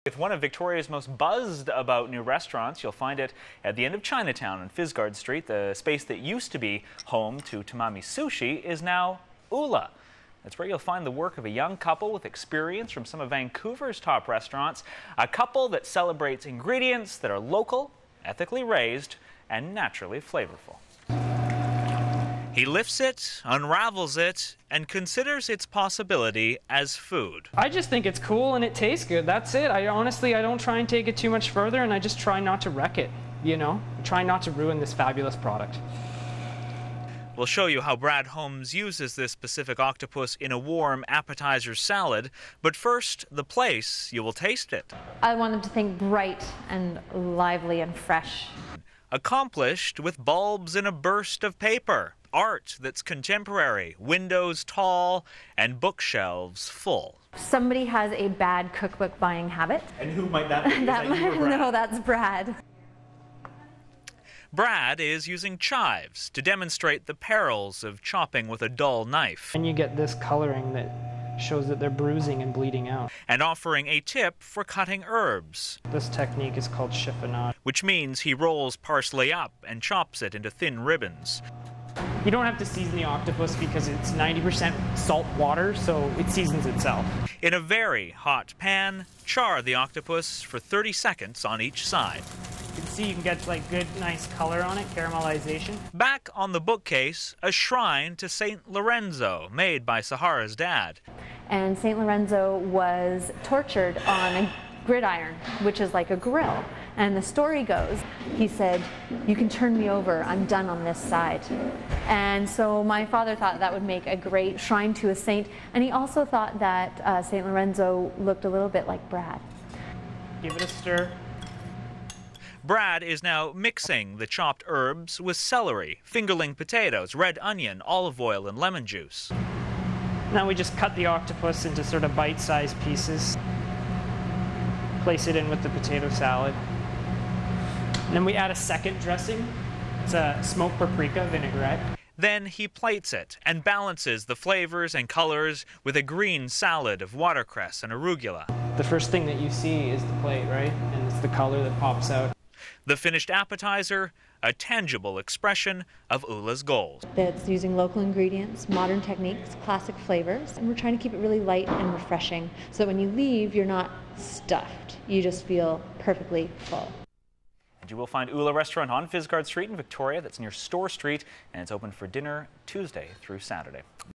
With one of Victoria's most buzzed about new restaurants, you'll find it at the end of Chinatown on Fisgard Street. The space that used to be home to TAMAMI SUSHI is now Ulla. That's where you'll find the work of a young couple with experience from some of Vancouver's top restaurants. A couple that celebrates ingredients that are local, ethically raised, and naturally flavorful. He lifts it, unravels it, and considers its possibility as food. I just think it's cool and it tastes good. That's it. I don't try and take it too much further, and I just try not to wreck it, you know? Try not to ruin this fabulous product. We'll show you how Brad Holmes uses this specific octopus in a warm appetizer salad, but first, the place you will taste it. I wanted to think bright and lively and fresh. Accomplished with bulbs in a burst of paper. Art that's contemporary, windows tall, and bookshelves full. Somebody has a bad cookbook buying habit. And who might that be? No, that's Brad. Brad is using chives to demonstrate the perils of chopping with a dull knife. And you get this coloring that shows that they're bruising and bleeding out. And offering a tip for cutting herbs. This technique is called chiffonade, which means he rolls parsley up and chops it into thin ribbons. You don't have to season the octopus because it's 90% salt water, so it seasons itself. In a very hot pan, char the octopus for 30 seconds on each side. You can see you can get like good, nice color on it, caramelization. Back on the bookcase, a shrine to Saint Lorenzo, made by Sahara's dad. And Saint Lorenzo was tortured on a gridiron, which is like a grill. And the story goes, he said, "You can turn me over, I'm done on this side." And so my father thought that would make a great shrine to a saint, and he also thought that Saint Lorenzo looked a little bit like Brad. Give it a stir. Brad is now mixing the chopped herbs with celery, fingerling potatoes, red onion, olive oil, and lemon juice. Now we just cut the octopus into sort of bite-sized pieces. Place it in with the potato salad. And then we add a second dressing. It's a smoked paprika vinaigrette. Then he plates it and balances the flavors and colors with a green salad of watercress and arugula. The first thing that you see is the plate, right? And it's the color that pops out. The finished appetizer, a tangible expression of Ulla's goals. It's using local ingredients, modern techniques, classic flavors, and we're trying to keep it really light and refreshing so that when you leave, you're not stuffed. You just feel perfectly full. And you will find Ulla Restaurant on Fisgard Street in Victoria. That's near Store Street, and it's open for dinner Tuesday through Saturday.